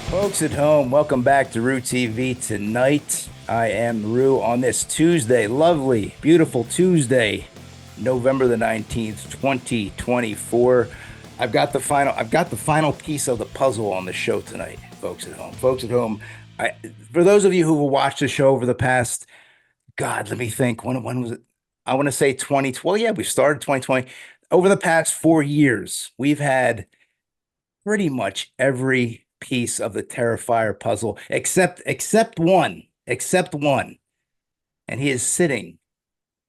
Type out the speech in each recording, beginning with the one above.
Folks at home, welcome back to RueTV Tonight. I am Rue on this Tuesday, lovely, beautiful Tuesday, November the 19th, 2024. I've got the final piece of the puzzle on the show tonight, folks at home. Folks at home, for those of you who will watch the show over the past, God, let me think, when was it? I want to say 2012. Well, yeah, we started 2020. Over the past 4 years, we've had pretty much every piece of the Terrifier puzzle except one, and he is sitting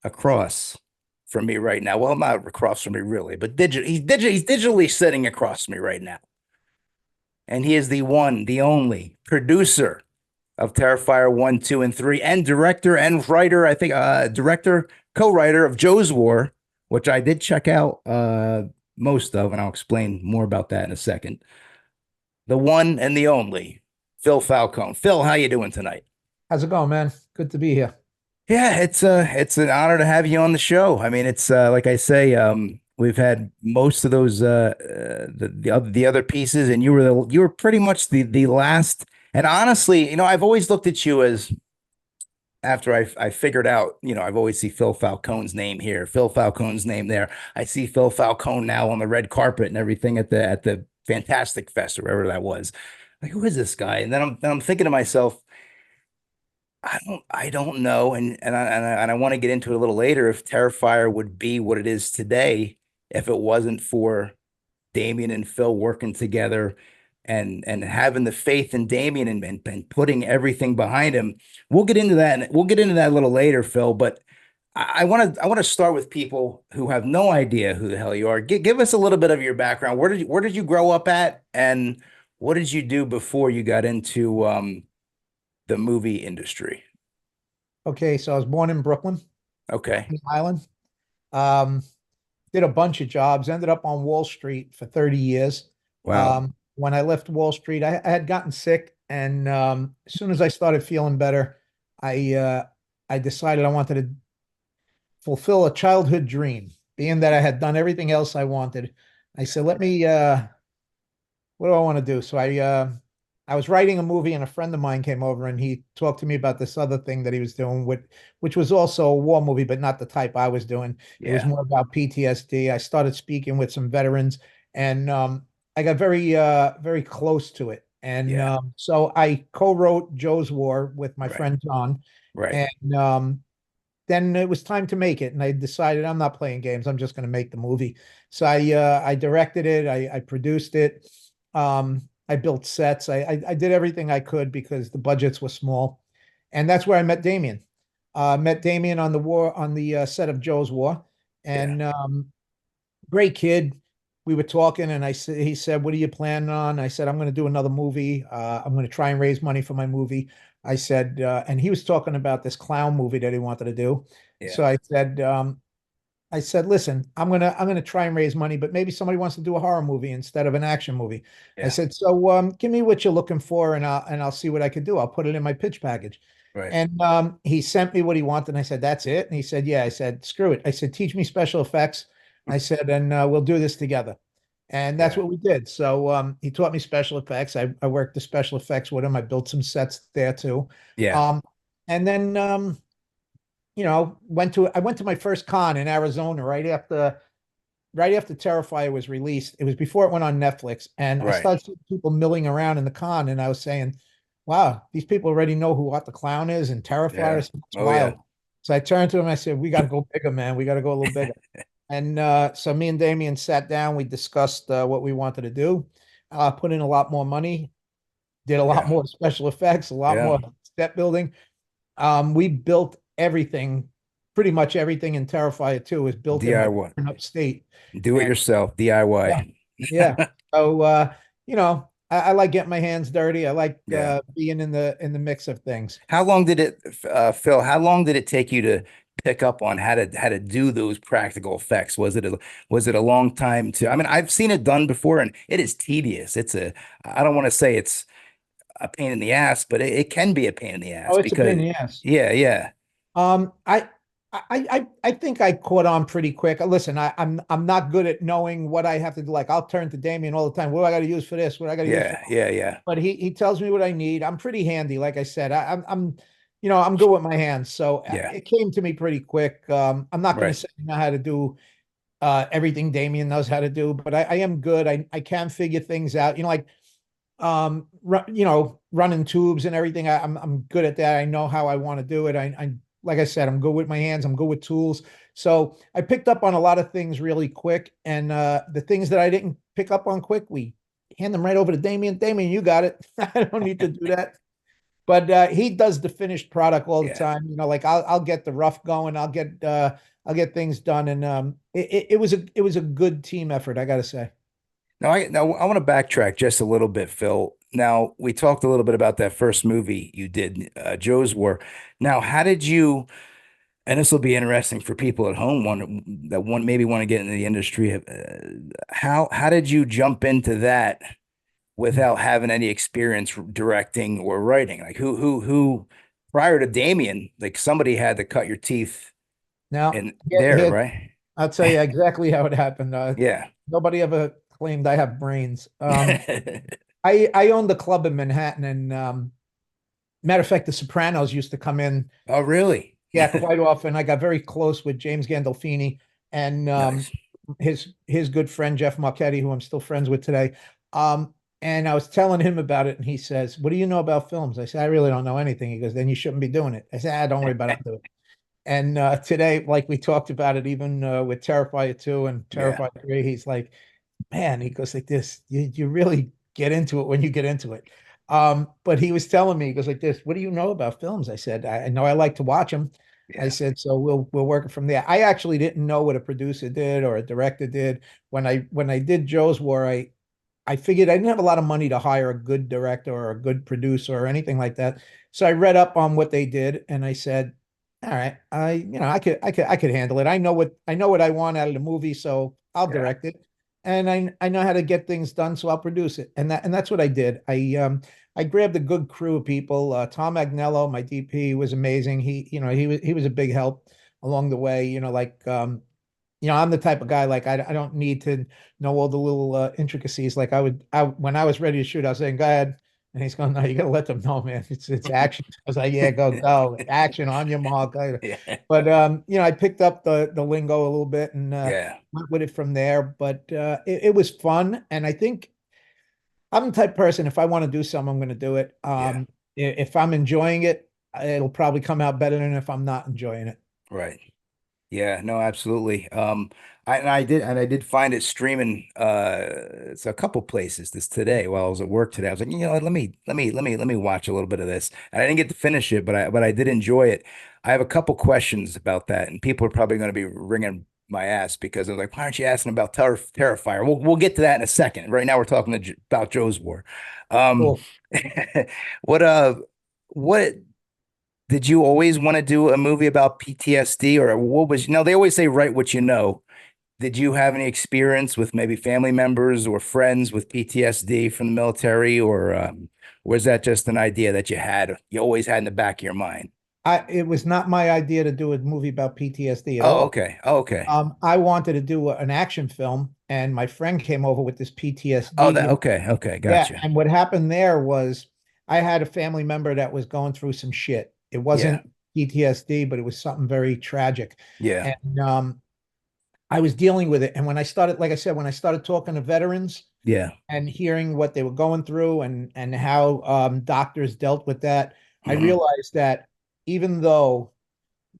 across from me right now. Well, not across from me really, but he's digitally sitting across from me right now, and he is the one, the only producer of Terrifier 1, 2, and 3, and director and writer. I think director, co-writer of Joe's War, which I did check out most of, and I'll explain more about that in a second. The one and the only Phil Falcone. Phil, how you doing tonight? How's it going, man? Good to be here. Yeah, it's an honor to have you on the show. I mean, it's like I say, we've had most of those the other pieces, and you were pretty much the last. And honestly, I've always looked at you as after I figured out, I've always see Phil Falcone's name here, Phil Falcone's name there. I see Phil Falcone now on the red carpet and everything at the Fantastic Fest or wherever that was. Like, who is this guy? And then I'm thinking to myself, I don't know, and I want to get into it a little later if Terrifier would be what it is today if it wasn't for Damien and Phil working together and having the faith in Damien and putting everything behind him. We'll get into that, and we'll get into that a little later, Phil. But I want to start with people who have no idea who the hell you are. Give us a little bit of your background. Where did you grow up at, and what did you do before you got into the movie industry? Okay, so I was born in Brooklyn, Okay. Long Island. Um, did a bunch of jobs, ended up on Wall Street for 30 years. Wow. When I left Wall Street, I had gotten sick, and as soon as I started feeling better, I decided I wanted to fulfill a childhood dream. Being that I had done everything else I wanted, I said, let me what do I want to do? So I was writing a movie and a friend of mine came over and he talked to me about this other thing that he was doing which was also a war movie, but not the type I was doing. It was Yeah. more about PTSD. I started speaking with some veterans and I got very close to it. And Yeah. so I co-wrote Joe's War with my Right. friend John. Right. And then it was time to make it. And I decided I'm not playing games. I'm just going to make the movie. So I directed it. I produced it. I built sets. I did everything I could because the budgets were small, and that's where I met Damien. Met Damien on the set of Joe's War, Yeah. and great kid. We were talking, and he said, "What are you planning on?" I said, "I'm going to do another movie. I'm going to try and raise money for my movie." I said, and he was talking about this clown movie that he wanted to do. So Yeah. I said, listen, I'm gonna try and raise money, but maybe somebody wants to do a horror movie instead of an action movie. I Yeah. said, so give me what you're looking for, and I'll see what I could do. I'll put it in my pitch package. Right. And he sent me what he wanted, and I said, that's it. And he said, yeah. I said, screw it. I said, teach me special effects. I said, and we'll do this together. And that's Yeah. what we did. So he taught me special effects. I worked the special effects with him. I built some sets there too. Yeah. Um, and then I went to my first con in Arizona right after Terrifier was released. It was before it went on Netflix, and I Right. started seeing people milling around in the con, and I was saying, "Wow, these people already know who What the Clown is and Terrifier Yeah. is. It's Oh yeah. wild." So I turned to him. I said, "We got to go bigger, man. We got to go a little bigger." And so me and Damien sat down. We discussed what we wanted to do. Put in a lot more money. Did a lot Yeah. more special effects. A lot Yeah. more set building. We built everything, pretty much everything in Terrifier 2 is built in my DIY. upstate. Do it And yourself. yeah, DIY. yeah. So I like getting my hands dirty. I like Yeah. being in the mix of things. How long did it, Phil? How long did it take you to pick up on how to do those practical effects? Was it a long time to? I mean, I've seen it done before, and it is tedious. I don't want to say it's a pain in the ass, but it can be a pain in the Oh, ass it's a pain because in the ass. yeah, yeah, Um, I I think I caught on pretty quick. Listen, I'm not good at knowing what I have to do. Like I'll turn to Damien all the time. What do I got to use for this? What do I got to use for Yeah, yeah, yeah, but he tells me what I need. I'm pretty handy, like I said. I'm I'm good with my hands, so yeah. it came to me pretty quick. I'm not going to Right. say I know how to do everything Damien knows how to do, but I am good. I can figure things out. Like running tubes and everything. I'm good at that. I know how I want to do it. I like I said, I'm good with my hands. I'm good with tools. So I picked up on a lot of things really quick, and the things that I didn't pick up on quick, we hand them right over to Damien. Damien, you got it. I don't need to do that. But he does the finished product all the Yeah. time. Like I'll get the rough going. I'll get things done, and it was a good team effort. I got to say. Now I want to backtrack just a little bit, Phil. Now we talked a little bit about that first movie you did, Joe's War. Now, how did you? And this will be interesting for people at home want maybe want to get into the industry. How did you jump into that without having any experience directing or writing? Like who prior to Damien, like somebody had to cut your teeth Now, in there, right? I'll tell you exactly how it happened. Yeah. Nobody ever claimed I have brains. I owned a club in Manhattan, and matter of fact, The Sopranos used to come in, Oh, really? yeah, quite often. I got very close with James Gandolfini and Nice. his good friend Jeff Marchetti, who I'm still friends with today. And I was telling him about it, and he says, "What do you know about films?" I said, "I really don't know anything." He goes, "Then you shouldn't be doing it." I said, "Ah, don't worry about it. I'll do it." And today, like we talked about it, even with Terrifier 2 and Yeah. Terrifier 3, he's like, man, he goes like this, you really get into it when you get into it. But he was telling me, he goes like this, what do you know about films? I said, I know I like to watch them. I Yeah. said, so we'll work it from there. I actually didn't know what a producer did or a director did. When I did Joe's War, I figured I didn't have a lot of money to hire a good director or a good producer or anything like that. So I read up on what they did and I said, all right, I could handle it. I know what I want out of the movie, so I'll Yeah. direct it. And I know how to get things done, so I'll produce it. And that's what I did. I grabbed a good crew of people. Tom Agnello, my DP, was amazing. He was a big help along the way. I'm the type of guy like I don't need to know all the little intricacies. Like when I was ready to shoot, I was saying, "Go ahead," and he's going, "No, you gotta let them know, man. It's action." I was like, "Yeah, go, action on your mark." Yeah. But I picked up the lingo a little bit and Yeah. went with it from there. But it was fun, and I think I'm the type of person. If I want to do something, I'm going to do it. Yeah. If I'm enjoying it, it'll probably come out better than if I'm not enjoying it. Right. Yeah, no, absolutely. I did find it streaming it's a couple places this today while I was at work today. I was like, let me watch a little bit of this. And I didn't get to finish it, but I did enjoy it. I have a couple questions about that, and people are probably going to be wringing my ass because I was like, why aren't you asking about Terrifier? We'll get to that in a second. Right now we're talking about Joe's War. Um Cool. what what did you always want to do a movie about PTSD or what was, they always say write what you know. Did you have any experience with maybe family members or friends with PTSD from the military or was that just an idea that you always had in the back of your mind? It was not my idea to do a movie about PTSD at Oh, all. okay. Oh, okay. I wanted to do an action film, and my friend came over with this Oh, PTSD. that okay. Okay. Yeah, Gotcha. and what happened there was I had a family member that was going through some shit. It Yeah. wasn't PTSD, but it was something very tragic. Yeah. And I was dealing with it. And when I started, like I said, when I started talking to veterans Yeah. and hearing what they were going through and how doctors dealt with that, I Hmm. realized that even though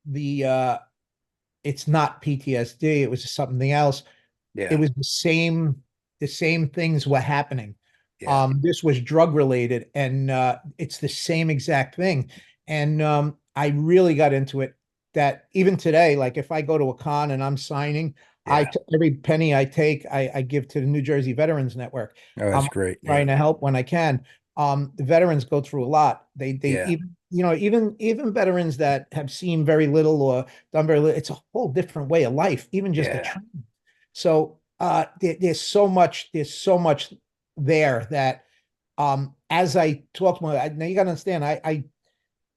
the it's not PTSD, it was something else. It Yeah. was the same things were happening. Yeah. This was drug related, and it's the same exact thing. And I really got into it. That even today, like if I go to a con and I'm signing, Yeah. every penny I take, I give to the New Jersey Veterans Network. Oh, I'm that's great. trying Yeah. to help when I can. The veterans go through a lot. They Yeah. even even veterans that have seen very little or done very little. It's a whole different way of life, even just a Yeah. training. So there's so much there that as I talk more, now you got to understand,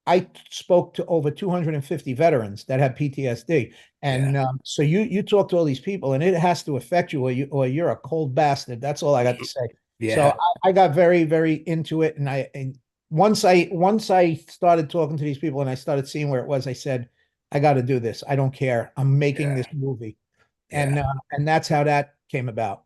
I spoke to over 250 veterans that have PTSD. Yeah. And so you talk to all these people and it has to affect you, or you're a cold bastard. That's all I got to Mhm. say. So Yeah. I got very, very into it. And once I started talking to these people and I started seeing where it was, I said, I got to do this. I don't care. I'm making Yeah. this movie. Yeah. And that's how that came about.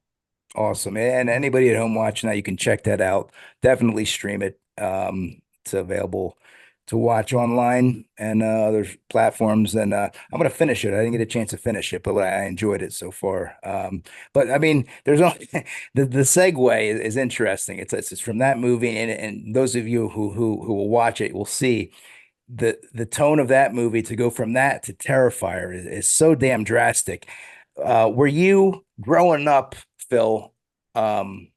Awesome. And anybody at home watching that, you can check that out. Definitely stream it. It's available to watch online and other platforms. And I'm gonna finish it. I didn't get a chance to finish it, but I enjoyed it so far. But I mean, there's only the segue is interesting. It's from that movie, and those of you who will watch it will see the tone of that movie to go from that to Terrifier is so damn drastic. Were you growing up, Phil, um,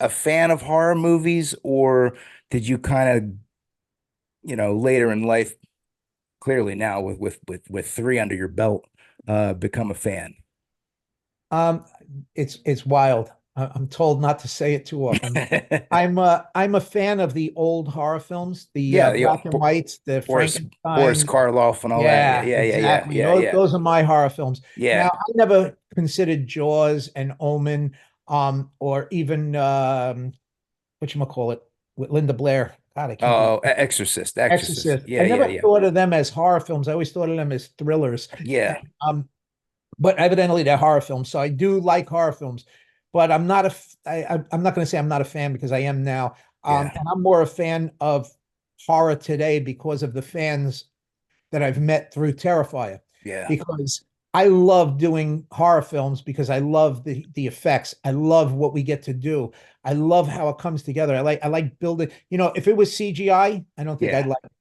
a fan of horror movies, or did you kind of, later in life, clearly now with three under your belt, become a fan? Um, it's wild. I'm told not to say it too often. I'm a fan of the old horror films, the Yeah, black and whites, the Boris Frankenstein. Karloff and all that. Yeah, Yeah, yeah, yeah, yeah, exactly. yeah, Those yeah, those are my horror films. Now, yeah. I never considered Jaws and Omen, or even whatchamacallit, with Linda Blair. God, I can't believe Oh, Exorcist. Exorcist. I Yeah, yeah, never yeah, thought of them as horror films. I always thought of them as thrillers. And yeah, but evidently they're horror films. So I do like horror films, but I'm not I'm not going to say I'm not a fan because I am now. yeah, And I'm more a fan of horror today because of the fans that I've met through Terrifier. yeah, Because I love doing horror films because I love the effects. I love what we get to do. I love how it comes together. I like building. If it was CGI, I don't think I'd yeah, like it.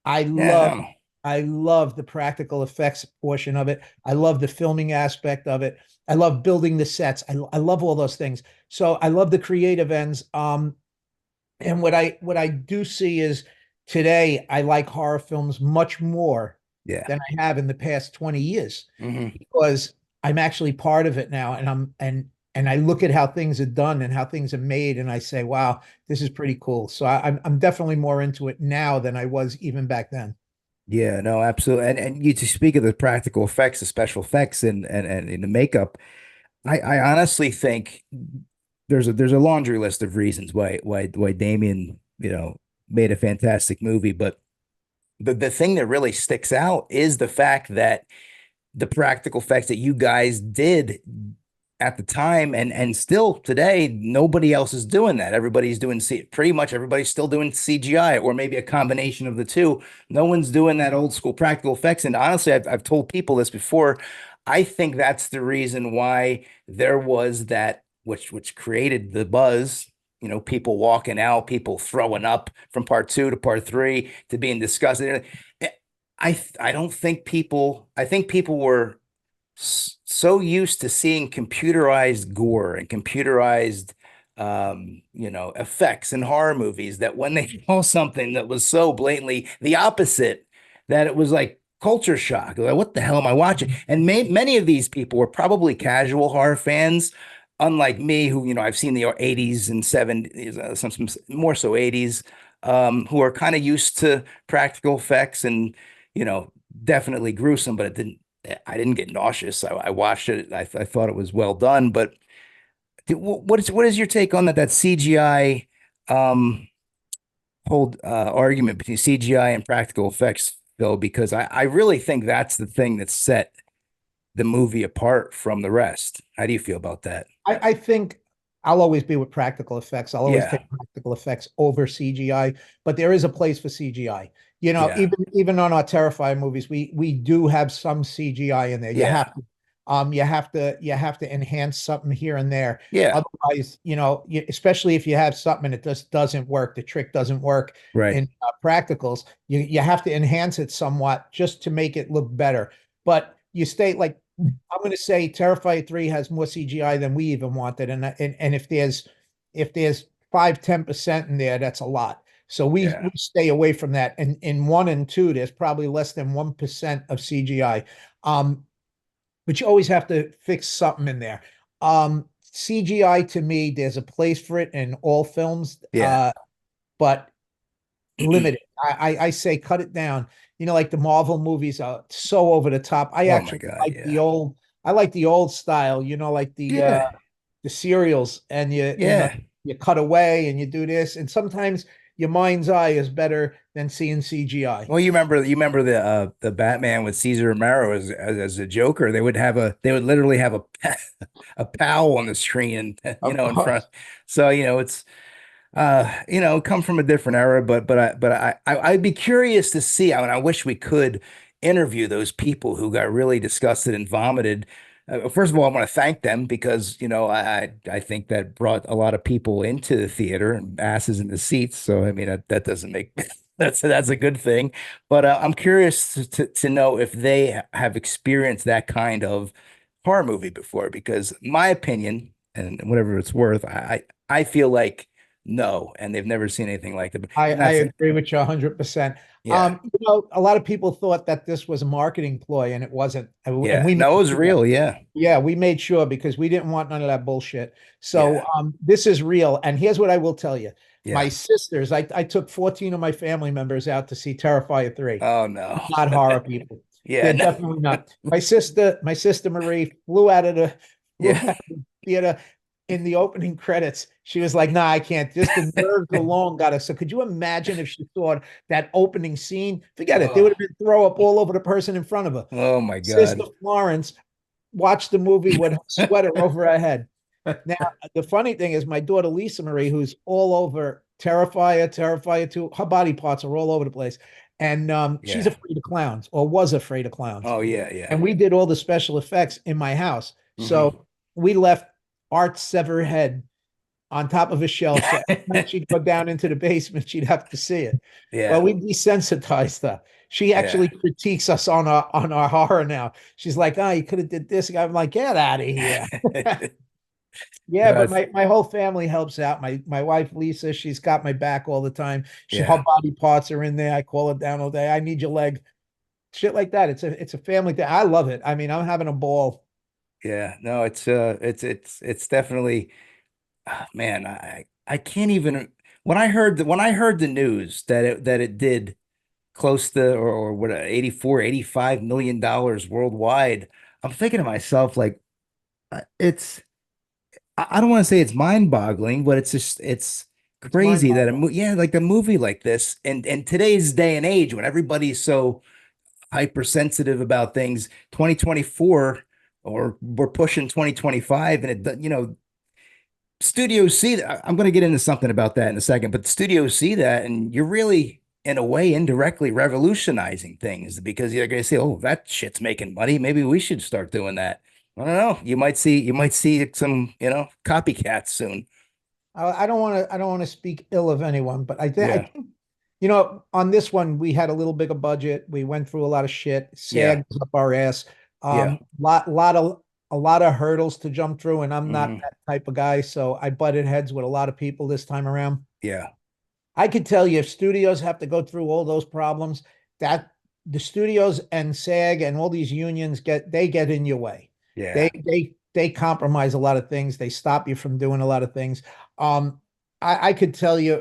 I yeah. love No, I love the practical effects portion of it. I love the filming aspect of it. I love building the sets. I love all those things. So I love the creative ends. And what I do see is today I like horror films much more yeah. than I have in the past 20 years Hmm. because I'm actually part of it now, and I look at how things are done and how things are made, and I say, wow, this is pretty cool. So I'm definitely more into it now than I was even back then. Yeah, no, absolutely. And you to speak of the practical effects, the special effects and the makeup, I honestly think there's a laundry list of reasons why Damien, made a fantastic movie. But the thing that really sticks out is the fact that the practical effects that you guys did at the time and still today, nobody else is doing that. Everybody's doing pretty much everybody's still doing CGI or maybe a combination of the two. No one's doing that old school practical effects. And honestly, I've told people this before. I think that's the reason why there was that which created the buzz. People walking out, people throwing up from part two to part three to being disgusted. I don't think people. I think people were so used to seeing computerized gore and computerized effects in horror movies that when they saw something that was so blatantly the opposite, that it was like culture shock. Like, what the hell am I watching? And many of these people were probably casual horror fans, unlike me, who I've seen the 80s and 70s, some more so 80s, who are kind of used to practical effects and you know definitely gruesome, but I didn't get nauseous. I watched it. I thought it was well done. But what is your take on that CGI um, whole argument between CGI and practical effects, Phil? Because I really think that's the thing that set the movie apart from the rest. How do you feel about that? I think I'll always be with practical effects. I'll always Yeah, take practical effects over CGI, but there is a place for CGI. yeah, Even on our Terrifier movies, we do have some CGI in there. You yeah, have to, you have to enhance something here and there. yeah. Otherwise, especially if you have something and it just doesn't work, the trick doesn't work Right. in practicals, you have to enhance it somewhat just to make it look better. But you stay like I'm going to say Terrifier 3 has more CGI than we even wanted. And if there's 5-10% in there, that's a lot. So we Yeah, stay away from that. And in 1 and 2, there's probably less than 1% of CGI. Um, but you always have to fix something in there. CGI to me, there's a place for it in all films. yeah, But limited. I say cut it down. You know, like the Marvel movies are so over the top. I Oh my actually God. like Yeah. the old. I like the old style. You know, like Yeah. the serials, and Yeah. you cut away and you do this, and sometimes your mind's eye is better than seeing CGI. Well, you remember the Batman with Caesar Romero as a Joker. They would literally have a a pal on the screen, Of in front. course. So, it's come from a different era, I'd be curious to see. I mean, I wish we could interview those people who got really disgusted and vomited. First of all, I want to thank them because, I think that brought a lot of people into the theater and asses in the seats. So, I mean, that doesn't make that's a good thing. But I'm curious to know if they have experienced that kind of horror movie before, because my opinion, and whatever it's worth, I feel like no, and they've never seen anything like it. And I that's agree with you 100%. yeah, A lot of people thought that this was a marketing ploy, and it wasn't. And yeah. we made No, it was sure. real. Yeah, Yeah, we made sure because we didn't want none of that bullshit. So yeah, this is real. And here's what I will tell you. My yeah. sisters, I took 14 of my family members out to see Terrifier 3. Oh no. Not horror people. Yeah, They're no, definitely not. My sister Marie flew yeah. out of the theater in the opening credits. She was like, "Nah, I can't. Just the nerves alone got us." So could you imagine if she saw that opening scene? Forget it. There would Oh, have been throw up all over the person in front of her. oh my Sister God. Florence watched the movie with her sweater over her head. Now, the funny thing is, my daughter Lisa Marie, who's all over Terrifier, Terrifier 2, her body parts are all over the place. And she's Yeah. afraid of clowns, or was afraid of clowns. Oh yeah, yeah. And we did all the special effects in my house. Hmm. So we left Art's severed head on top of a shelf. So when she'd go down into the basement, she'd have to see it. Well, Yeah, we desensitized her. She yeah. actually critiques us on our horror now. She's like, "Oh, you could have did this." I'm like, "Get out of here." Yeah, but That's my whole family helps out. My wife Lisa, she's got my back all the time. Her yeah, body parts are in there. I call her down all day. I need your leg. Shit like that. It's a family thing. I love it. I mean, I'm having a ball. yeah. No, it's definitely man, I can't even when I heard the news that it did close to or what 84, 85 million dollars worldwide. I'm thinking to myself like it's I don't want to say it's mind-boggling, but it's It's mind crazy that boggling. yeah, like a movie like this in today's day and age when everybody's so hypersensitive about things, 2024 or we're pushing 2025 and studios see that. I'm going to get into something about that in a second, but the studios see that, and you're really, in a way, indirectly revolutionizing things because you're going to say, "Oh, that shit's making money. Maybe we should start doing that." I don't know. You might see some, copycats soon. I don't want to speak ill of anyone, but I Yeah, think on this one we had a little bigger budget. We went through a lot of shit. yeah, SAG was up our ass. yeah, A lot of hurdles to jump through, and I'm not hmm that type of guy, so I butted heads with a lot of people this time around. yeah, I could tell you if studios have to go through all those problems, that the studios and SAG and all these unions get in your way. yeah. They compromise a lot of things. They stop you from doing a lot of things. Um, I could tell you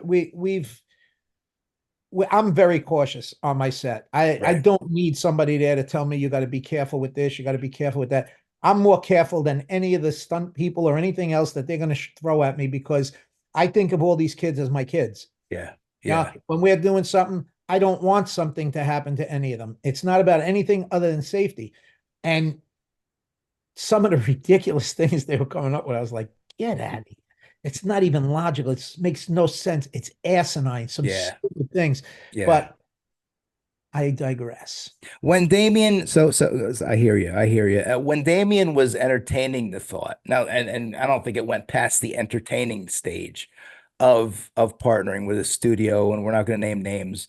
I'm very cautious on my set. I Right. don't need somebody there to tell me you got to be careful with this, you got to be careful with that. I'm more careful than any of the stunt people or anything else that they're going to throw at me because I think of all these kids as my kids. Yeah, Yeah, yeah, when we're doing something, I don't want something to happen to any of them. It's not about anything other than safety. And some of the ridiculous things they were coming up with, I was like, get out of here. It's not even logical. It makes no sense. It's asinine, some yeah, stupid things. yeah. But I digress. When Damien, so I hear you, I hear you. When Damien was entertaining the thought, now, and I don't think it went past the entertaining stage of partnering with a studio, and we're not going to name names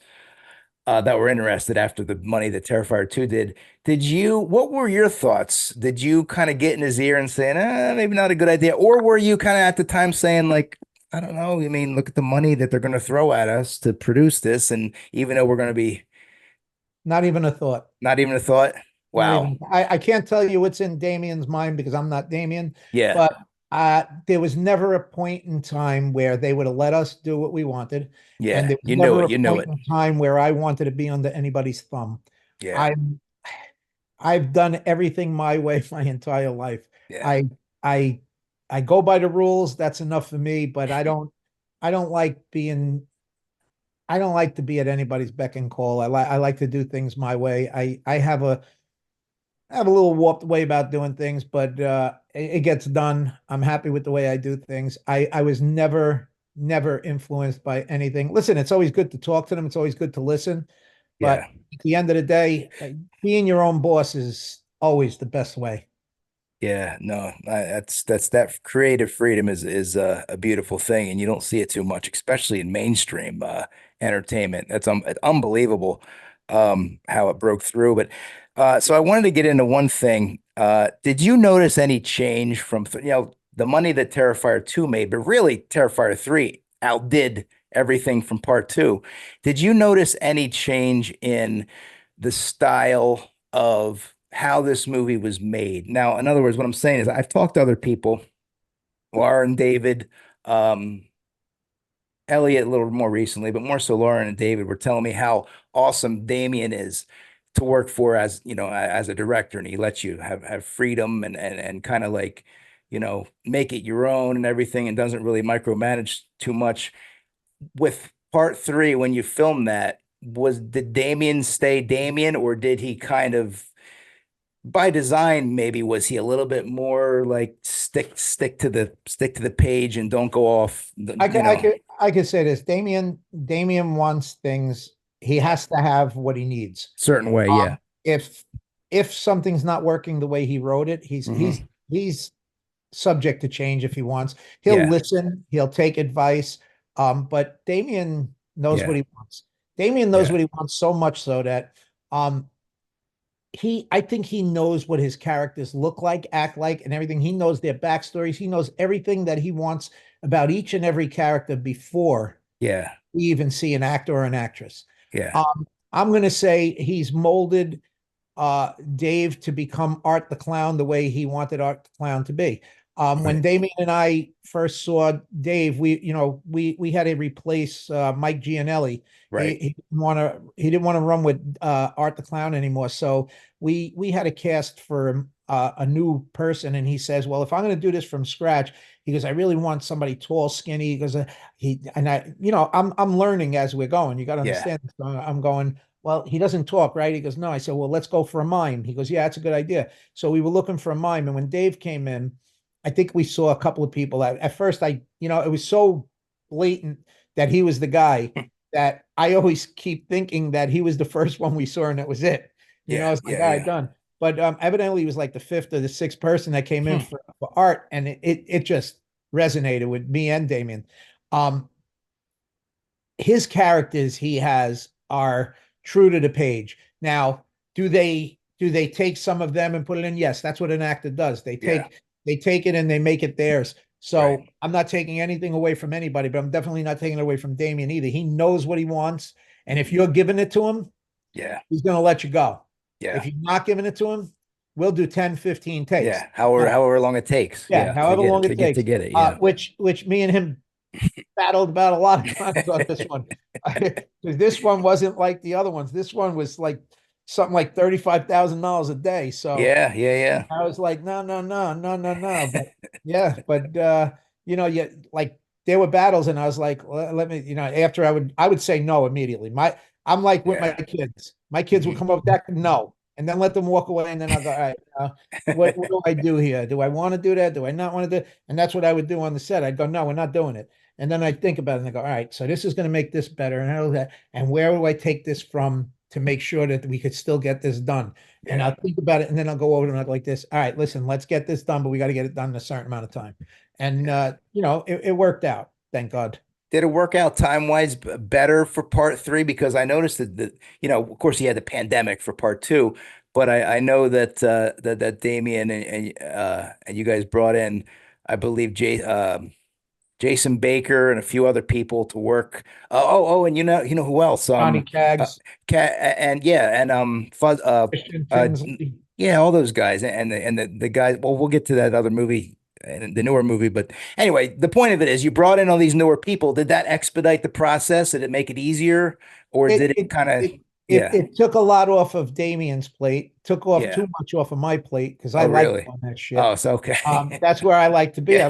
that were interested after the money that Terrifier 2 did. What were your thoughts? Did you kind of get in his ear and saying, maybe not a good idea, or were you kind of at the time saying like, I don't know, I mean, look at the money that they're going to throw at us to produce this, and even though we're going to be Not even a thought. not even a thought. Not Wow. even. I can't tell you what's in Damien's mind because I'm not Damien, Yeah. but There was never a point in time where they would have let us do what we wanted, and Yeah, there was you knew never it. a You knew point it. in time where I wanted to be under anybody's thumb. Yeah, I'm I've done everything my way my entire life. yeah, I I I go by the rules. That's enough for me, but I don't like being I don't like to be at anybody's beck and call. I like to do things my way. I have a little warped way about doing things, but it gets done. I'm happy with the way I do things. I was never influenced by anything. Listen, it's always good to talk to them. It's always good to listen. But yeah. at the end of the day, being your own boss is always the best way. Yeah, no, that's that creative freedom is a beautiful thing, and you don't see it too much, especially in mainstream entertainment. That's unbelievable how it broke through. But so I wanted to get into one thing. Did you notice any change from the money that Terrifier 2 made, but really Terrifier 3 outdid everything from part 2? Did you notice any change in the style of how this movie was made? Now, in other words, what I'm saying is I've talked to other people, Laura and David, um, Elliot a little more recently, but more so Laura and David were telling me how awesome Damien is to work for as, as a director, and he lets you have freedom and kind of like, make it your own and everything and doesn't really micromanage too much. With part 3, when you filmed that, did Damien stay Damien, or did he kind of by design, maybe was he a little bit more like stick to the page and don't go off I could say this. Damien wants things. He has to have what he needs. certain way. Yeah. Um, if if something's not working the way he wrote it, Hmm. he's subject to change if he wants. He'll Yeah. listen, he'll take advice. But Damien knows Yeah. what he wants. Damien knows Yeah. what he wants so much so that um I think he knows what his characters look like, act like, and everything. He knows their backstories. He knows everything that he wants about each and every character before Yeah. we even see an actor or an actress. Yeah. I'm going to say he's molded Dave to become Art the Clown the way he wanted Art the Clown to be. When Right. Damien and I first saw Dave, we had to replace Mike Gianelli. Right. He didn't want to run with Art the Clown anymore. So we had to cast for a new person, and he says, "Well, if I'm going to do this from scratch," he goes, "I really want somebody tall, skinny." He goes, "He and I, I'm learning as we're going. You got to Yeah. understand." So I'm going, well, he doesn't talk, right? He goes, no. I said, well, let's go for a mime. He goes, yeah, that's a good idea. So we were looking for a mime. And when Dave came in, I think we saw a couple of people. At first, it was so blatant that he was the guy that I always keep thinking that he was the first one we saw and that was it. Yeah. It's like, Yeah. all right, Yeah. done. But evidently, he was like the fifth or the sixth person that came in Hmm. for art. And it just resonated with me and Damien. Um, his characters he has are true to the page. Now, do they take some of them and put it in? Yes, that's what an actor does. Yeah. They take it and they make it theirs. Right. So I'm not taking anything away from anybody, but I'm definitely not taking it away from Damien either. He knows what he wants, and if you're giving it to him, Yeah. he's going to let you go. Yeah. If you're not giving it to him, we'll do 10, 15 takes. Yeah. However, Now, however long it takes. yeah, Yeah. To however get it, long to it get to takes. get it. Yeah. Which me and him battled about a lot of times on this one. Because this one wasn't like the other ones. This one was like something like $35,000 a day. So Yeah. Yeah. I was like, no, no, no, no, no, no. But yeah, but yeah, like there were battles, and I was like, let me, after I would say no immediately. I'm like with my Yeah. kids. My kids would Hmm. come up with that no, and then let them walk away, and then I'll go, all right, what do I do here? Do I want to do that? Do I not want to do? And that's what I would do on the set. I'd go, no, we're not doing it. And then I think about it and I go, all right, so this is going to make this better, and all that. And where do I take this from to make sure that we could still get this done? And Yeah. I'll think about it, and then I'll go over and I'll go like this. All right, listen, let's get this done, but we got to get it done in a certain amount of time. And Yeah. it worked out. Thank God. Did it work out time-wise better for part 3? Because I noticed that, of course, he had the pandemic for part 2, but I know that that Damien and you guys brought in, I believe, Jason Baker and a few other people to work. And you know who else? Johnny Uh, Cags, and yeah, and Fuzz, Christian uh, Tinsley. yeah, all those guys, and the guys. Well, we'll get to that other movie in the newer movie. But anyway, the point of it is you brought in all these newer people. Did that expedite the process? Did it make it easier, or It did it it kind of, it it yeah, it took a lot off of Damien's plate, took off yeah. too much off of my plate because I Oh, like really? doing that Oh, shit. it's okay. That's where I like to be. Yeah,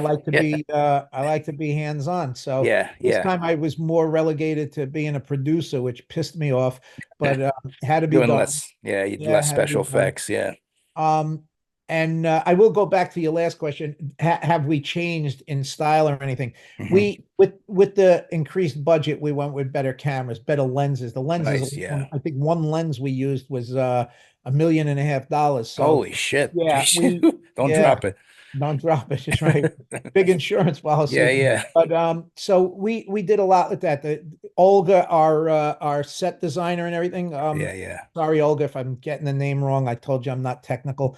yeah, I like to be hands-on. So yeah, this yeah. time I was more relegated to being a producer, which pissed me off, but had to be Doing done. less, yeah, Yeah, less had to be special done. effects. Yeah. Um, and I will go back to your last question. Have we changed in style or anything? Hmm. We with the increased budget, we went with better cameras, better lenses. The lenses Nice. alone, Yeah. I think one lens we used was $1.5 million. So Holy shit. yeah, Jeez. Don't yeah, drop it. don't drop it. Just right. Big insurance Yeah, policy. yeah, But so we did a lot with that. The Olga, our set designer and everything. yeah, yeah, Sorry, Olga, if I'm getting the name wrong. I told you I'm not technical.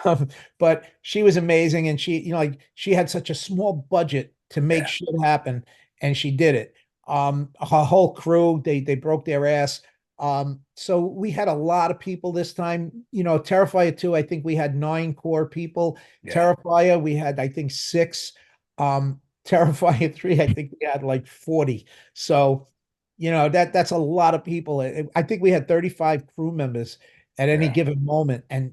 Um, but she was amazing, and she, like she had such a small budget to make yeah, shit happen, and she did it. Her whole crew, they broke their ass. So we had a lot of people this time. Terrifier 2, I think we had 9 core people. yeah, Terrifier, we had, I think, 6. Terrifier 3, I think we had like 40. So, that's a lot of people. I think we had 35 crew members at any yeah, given moment. And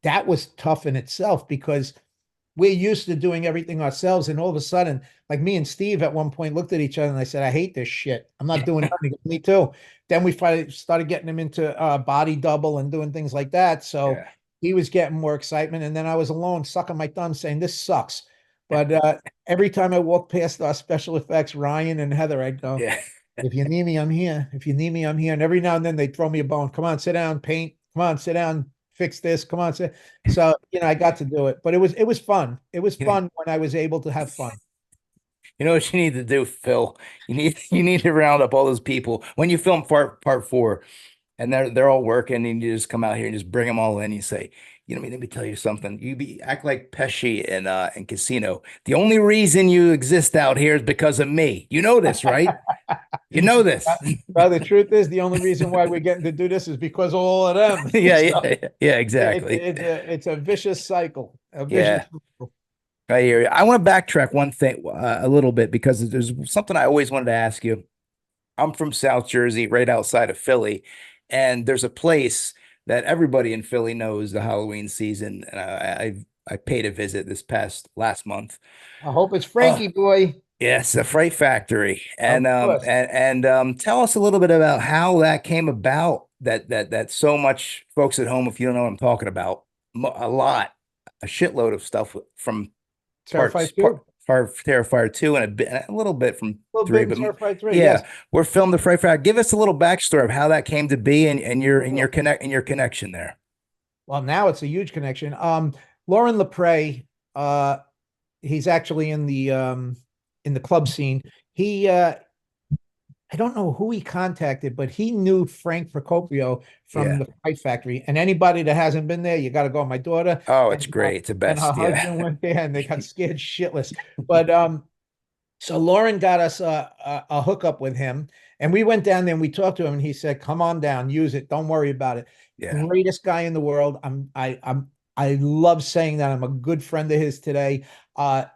that was tough in itself because we're used to doing everything ourselves. And all of a sudden, like me and Steve at one point looked at each other and I said, I hate this shit. I'm not doing nothing. He goes, me too. Then we finally started getting him into body double and doing things like that. So yeah, he was getting more excitement. And then I was alone sucking my thumb saying, this sucks. But every time I walked past our special effects, Ryan and Heather, I'd go, yeah. if you need me, I'm here. If you need me, I'm here. And every now and then they'd throw me a bone. Come on, sit down, paint. Come on, sit down, fix this. Come on, sit. So, I got to do it. But it was fun. It was You fun when I was able to have fun. know what you need to do, Phil? You need to round up all those people when you film part 4, and they're all working, and you just come out here and just bring them all in. You say, let me tell you something. Act like Pesci in Casino. The only reason you exist out here is because of me. You know this, right? You know Uh, this. Well, the truth is, the only reason why we're getting to do this is because of all of them. Yeah, So yeah, yeah, it's exactly. it's a vicious cycle. A vicious Yeah, cycle. I hear you. I want to backtrack one thing a little bit because there's something I always wanted to ask you. I'm from South Jersey, right outside of Philly, and there's a place that everybody in Philly knows the Halloween season. And I paid a visit this past last month. I hope it's Oh, Frankie boy. yes, the Fright Factory, Of course. and tell us a little bit about how that came about. That so much folks at home, if you don't know what I'm talking about, a shitload of stuff from Terrified 2. part Terrifier 2 and a little bit from A little 3, bit in but Terrified 3, yeah, yes. we're filmed the Fright Factory. Give us a little backstory of how that came to be and your I will. connection there. Well, now it's a huge connection. Lauren Lepre, he's actually in the club scene. He I don't know who he contacted, but he knew Frank Procopio from Yeah. the Fight Factory. And anybody that hasn't been there, you got to go. My daughter Oh, it's and great. It's the her best. Yeah. husband went there, and they got scared shitless. But so Lauren got us a hookup with him, and we went down there and we talked to him, and he said, "Come on down, use it. Don't worry about it." Yeah. Greatest guy in the world. I love saying that. I'm a good friend of his today.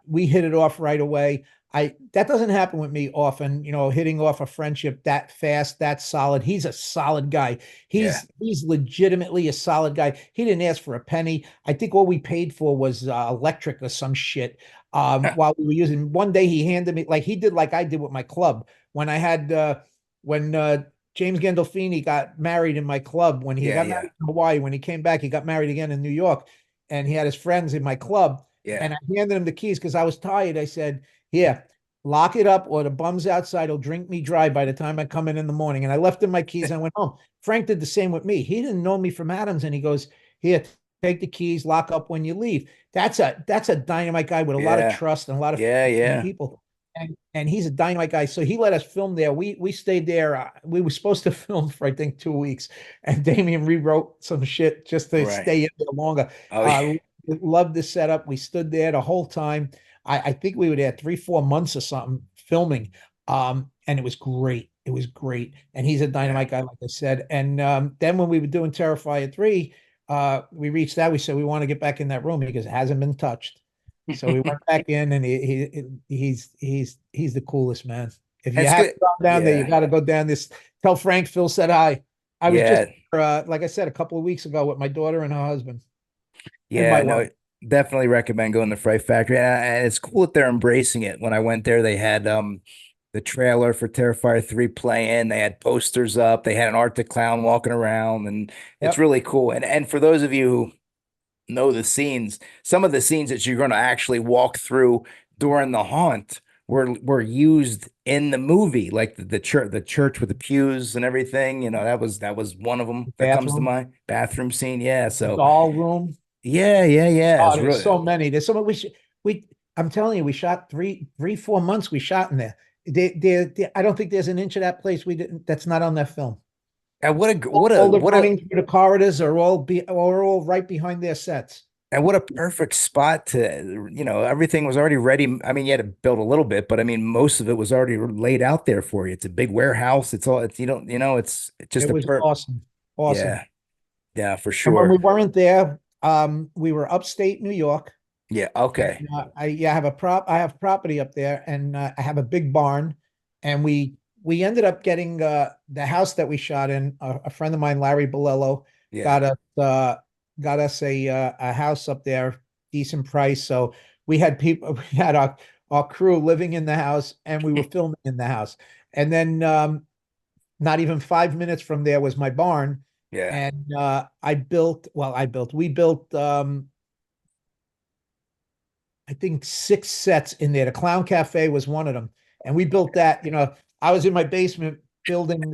We hit it off right away. That doesn't happen with me often, hitting off a friendship that fast, that solid. He's a solid guy. Yeah. He's legitimately a solid guy. He didn't ask for a penny. I think all we paid for was electric or some shit. While we were using, one day he handed me, like he did, like I did with my club when I had when James Gandolfini got married in my club. When he Yeah. got Yeah. married in Hawaii, when he came back, he got married again in New York, and he had his friends in my club. Yeah. And I handed him the keys because I was tired. I said, "Here, lock it up, or the bums outside will drink me dry by the time I come in the morning." And I left him my keys and I went home. Frank did the same with me. He didn't know me from Adams, and he goes, "Here, take the keys, lock up when you leave." That's a dynamite guy with a lot of Yeah. trust and a lot of Yeah. faith in Yeah. people. And he's a dynamite guy. So he let us film there. We stayed there. We were supposed to film for I think 2 weeks, and Damien rewrote some shit just to Right. stay in there longer. Oh, yeah. Uh, Loved the setup. We stood there the whole time. I think we were there 3, 4 months or something filming. And it was great. It was great. And he's a Yeah. dynamite guy, like I said. And then when we were doing Terrifier 3, we reached out. We said we want to get back in that room because it hasn't been touched. So we went back in, and he's the coolest, man. If you That's haven't good. gone down there, you Yeah. got to go down this. Tell Frank Phil said hi. I was just Yeah. like I said, a couple of weeks ago with my daughter and her husband and my Yeah. wife. No, definitely recommend going to Fright Factory. And it's cool that they're embracing it. When I went there, they had the trailer for Terrifier 3 playing. They had posters up. They had an Art the Clown walking around, and it's Yep, really cool. And for those of you who know the scenes, some of the scenes that you're going to actually walk through during the haunt were used in the movie, like the church with the pews and everything. That was one of them that comes to bathroom, mind. Bathroom scene, yeah. the So doll room. yeah, yeah, yeah. Oh, It's there's really so many. There's so many. We. I'm telling you, we shot 4 months. We shot in there. I don't think there's an inch of that place we didn't. That's not on that film. and All the running through the corridors are all right behind their sets. what a perfect spot to, everything was already ready. I mean, you had to build a little bit, but I mean, most of it was already laid out there for you. It's a big warehouse. It's all, it's, it's It just was awesome, awesome. yeah, yeah, for And when we sure. weren't there, we were upstate New York, Yeah. and Okay. I have property up there, and I have a big barn, and we ended up getting the house that we shot in. A friend of mine, Larry Bolello, Yeah. got us a house up there, decent price. So we had people, we had our crew living in the house, and we were filming in the house. And then not even 5 minutes from there was my barn, Yeah. and we built I think 6 sets in there. The Clown Cafe was one of them. And we built that, I was in my basement building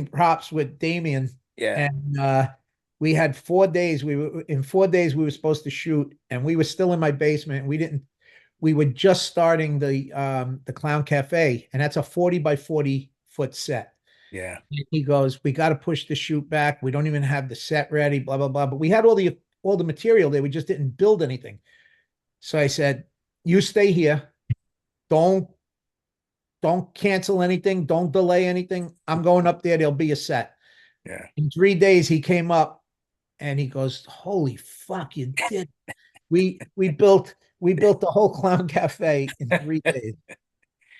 props with Damien, Yeah. and we had 4 days. In 4 days we were supposed to shoot, and we were still in my basement. We were just starting the Clown Cafe, and that's a 40 by 40 foot set. Yeah. He goes, "We got to push the shoot back. We don't even have the set ready, blah blah blah." But we had all the material there. We just didn't build anything. So I said, "You stay here. Don't don't cancel anything. Don't delay anything. I'm going up there. There'll be a set." Yeah. In 3 days, he came up and he goes, "Holy fuck, you did." We built the whole Clown Cafe in 3 days.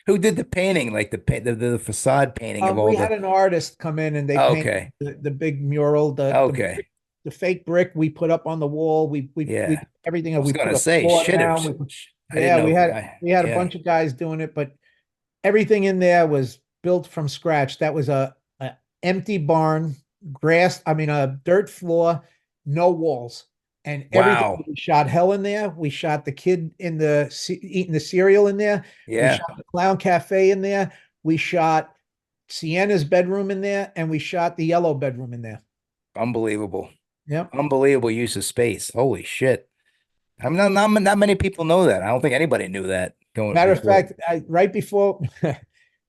Who did the painting, like the facade painting of all We had the? an artist come in, and they painted Okay. the big mural, Okay. the fake brick we put up on the wall. We Yeah. did everything. I was We put gonna a say, floor shit. down. I didn't Yeah, know we if had I, we had a yeah. bunch of guys doing it, but everything in there was built from scratch. That was a empty barn, grass, I mean a dirt floor, no walls. And everything, Wow. we shot hell in there. We shot the kid eating the cereal in there. We Yeah. shot the Clown Cafe in there. We shot Sienna's bedroom in there, and we shot the yellow bedroom in there. Unbelievable. Yep. Unbelievable use of space. Holy shit. I mean, not many people know that. I don't think anybody knew that going Matter of before. fact, right before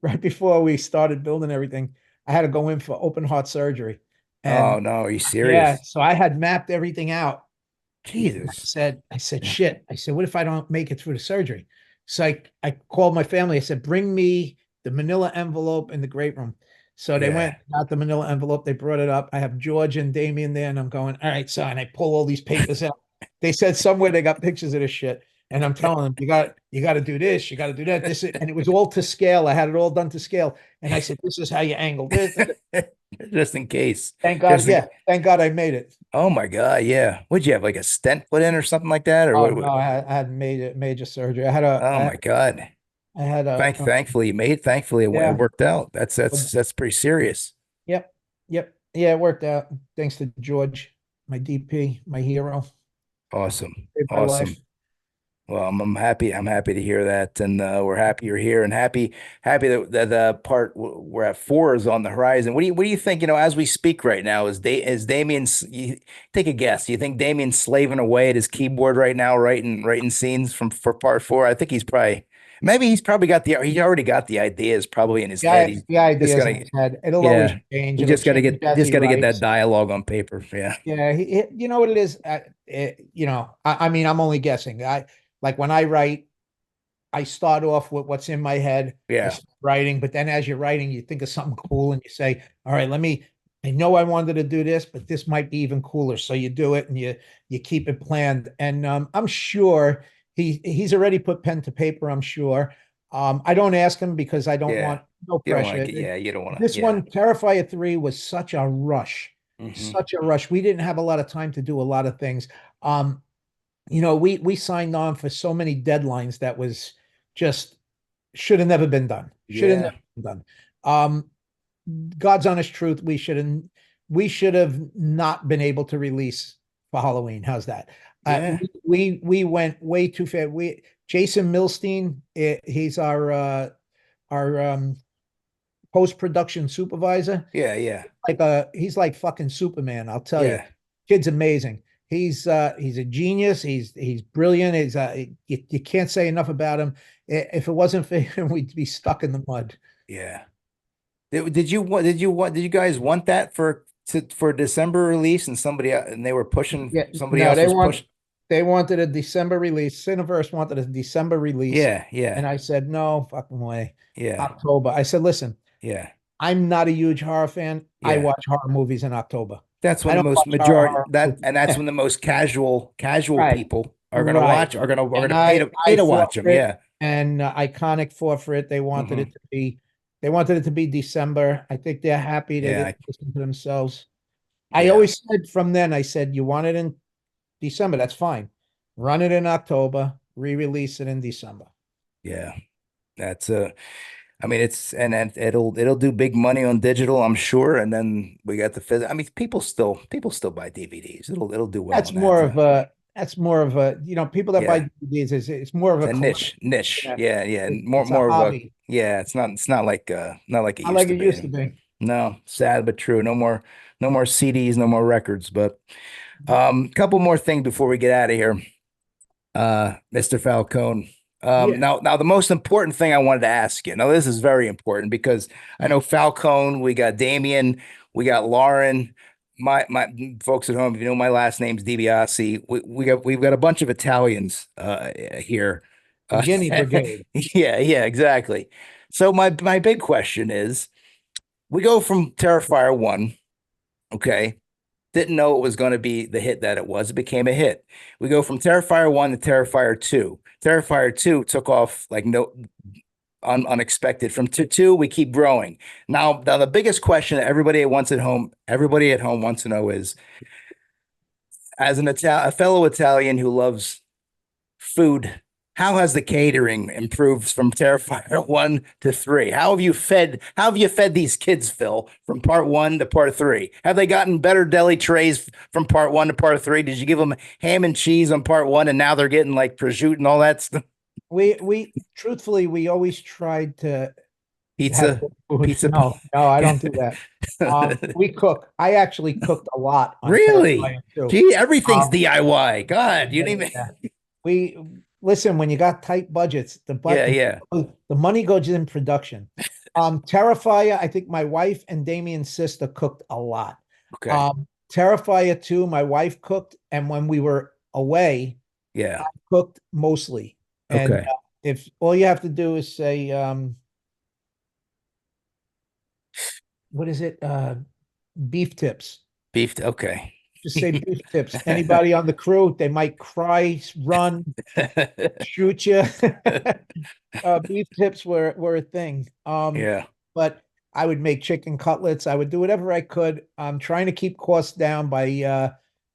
right before we started building everything, I had to go in for open heart surgery. Oh And no, are you yeah, serious? so I had mapped everything out. Jesus. I said, shit. I said, what if I don't make it through the surgery? So I called my family. I said, bring me the manila envelope in the great room. So they Yeah. went, got the manila envelope. They brought it up. I have George and Damien there, and I'm going, all right, so, and I pull all these papers out. They said somewhere they got pictures of this shit. And I'm telling them, you got to do this, you got to do that. And it was all to scale. I had it all done to scale. And I said, this is how you angle this. Just in case. Thank God. Just in, Yeah. Thank God I made it. oh my God, yeah. Would you have like a stent put in or something like that? Or Oh what? no, I had major surgery. Oh my God. I had a Thankfully it yeah. worked out. That's pretty serious. Yep. Yep. Yeah, it worked out. Thanks to George, my DP, my hero. Awesome. Saved my life. Awesome. Well, I'm happy. I'm happy to hear that, and we're happy you're here, and happy that the part we're at 4 is on the horizon. What do you think? As we speak right now, is Damien's? You, take a guess. Do you think Damien's slaving away at his keyboard right now, writing scenes for part 4? I think he's probably got he already got the ideas probably in his head. Yeah, He's the just ideas in gonna his head. It'll always yeah. change. He It'll just got to change get as he that writes. dialogue on paper. Yeah. Yeah, you know what it is. I mean, I'm only guessing. I like when I write, I start off with what's in my head. I Yeah. start writing, but then as you're writing, you think of something cool, and you say, "All right, let me." I know I wanted to do this, but this might be even cooler. So you do it and you keep it planned. And I'm sure he's already put pen to paper, I'm sure. I don't ask him because I don't Yeah. want no You don't want to pressure. get, yeah, you don't want to, This yeah. one, Terrifier 3, was such a rush. Hmm. Such a rush. We didn't have a lot of time to do a lot of things. Um, we signed on for so many deadlines that was just should have never been done. Should have Yeah. never been done. Um, God's honest truth, we should have not been able to release for Halloween. How's that? Yeah. We went way too fast. We Jason Milstein, he's our post-production supervisor. Yeah. Yeah. He's like fucking Superman, I'll tell you. Yeah. Kid's amazing. He's a genius. He's brilliant. You can't say enough about him. If it wasn't for him, we'd be stuck in the mud. Yeah. Did you guys want that for December release and and they were pushing, Yeah, somebody no, else was pushing? they wanted a December release. Cineverse wanted a December release, Yeah. Yeah. and I said no fucking way. Yeah. October. I said, listen, Yeah. I'm not a huge horror fan. I Yeah. watch horror movies in October. That's when I the don't most watch majority horror that movies. and that's when the most casual Right, people are gonna right. watch, are And gonna pay to I fought watch them. for it, Yeah. and Iconic fought for it. Hmm. They wanted it to be December. I think they're happy they Yeah. didn't listen to themselves. I Yeah. always said from then, I said, you want it in December, that's fine. Run it in October, re-release it in December. Yeah. That's I mean, and it'll do big money on digital, I'm sure. And then we got the physical. I mean, people still buy DVDs. It'll do well That's on that more too. of a that's more of a, people that buy Yeah. DVDs, it's more of It's a a collection. niche. Yeah. Yeah, yeah. More It's a more of a hobby, yeah, it's not like not like it not used like to it used to be. be. No, sad but true. No more CDs, no more records. But couple more things before we get out of here. Mr. Falcone. Yeah. Now the most important thing I wanted to ask you. Now this is very important because I know Falcone, we got Damien, we got Lauren. My folks at home, if you know my last name's DiBiase. We've got a bunch of Italians here. The Uh, Guinea Brigade. yeah, yeah, exactly. So my big question is, we go from Terrifier 1, okay? Didn't know it was going to be the hit that it was. It became a hit. We go from Terrifier 1 to Terrifier 2. Terrifier 2 took off like no unexpected. From 2, we keep growing. Now the biggest question that everybody at home wants to know is, as a fellow Italian who loves food, how has the catering improved from Terrifier 1 to 3? How have you fed these kids, Phil, from part 1 to part 3? Have they gotten better deli trays from part 1 to part 3? Did you give them ham and cheese on part 1 and now they're getting like prosciutto and all that stuff? We truthfully, we always tried to have Pizza, good food. pizza. No, I don't do that. We cook. I actually cooked a lot on Really? Terrifier too. Gee, everything's Um, DIY. God, you yeah, didn't even. yeah. We listen, when you got tight budgets, Yeah, yeah. the money goes in production. Terrifier, I think my wife and Damien's sister cooked a lot. Okay. Terrifier 2, my wife cooked, and when we were away, Yeah. cooked mostly. And Okay. if all you have to do is say, what is it? Beef tips. Beef. Okay. Just say beef tips. Anybody on the crew, they might cry, run, shoot you. Beef tips were a thing. Yeah. But I would make chicken cutlets. I would do whatever I could. I'm trying to keep costs down by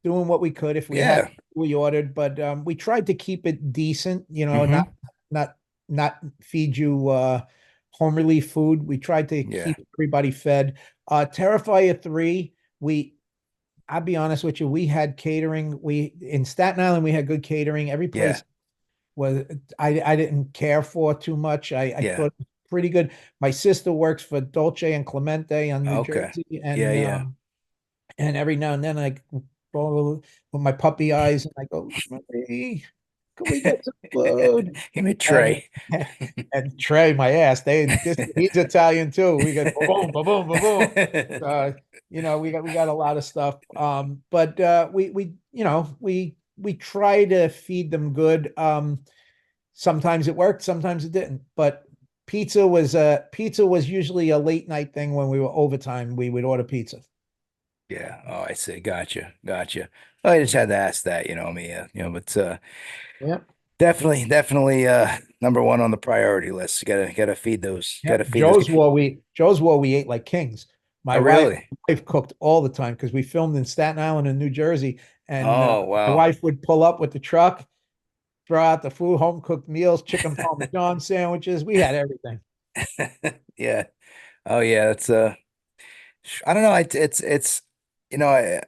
doing what we could. If we had, Yeah. we ordered, but we tried to keep it decent. Hmm. Not not feed you home relief food. We tried to Yeah. keep everybody fed. Terrifier 3, I'll be honest with you, we had catering. We in Staten Island, we had good catering. Every Yeah. place was I didn't care for too much. I Yeah. thought it was pretty good. My sister works for Dolce and Clemente on New Okay. Jersey, Yeah. Yeah. and every now and then I go with my puppy eyes and I go, "Hey, can we get some food?" Give me a And tray. and Trey, my ass, he's Italian too. We got boom, boom, boom, boom, boom. Uh, we got a lot of stuff. But we try to feed them good. Sometimes it worked, sometimes it didn't. But pizza was usually a late night thing when we were overtime. We would order pizza. Yeah. Oh, I see. Gotcha. Gotcha. I just had to ask that, me, but Yeah. definitely number one on the priority list. Gotta feed those. Yeah. Gotta feed those. Joe's War we ate like kings. Oh, My really? wife cooked all the time because we filmed in Staten Island and New Jersey, and Oh, my wow. wife would pull up with the truck, throw out the food, home cooked meals, chicken parmesan sandwiches. We had everything. Yeah. Oh, yeah. That's I don't know. It's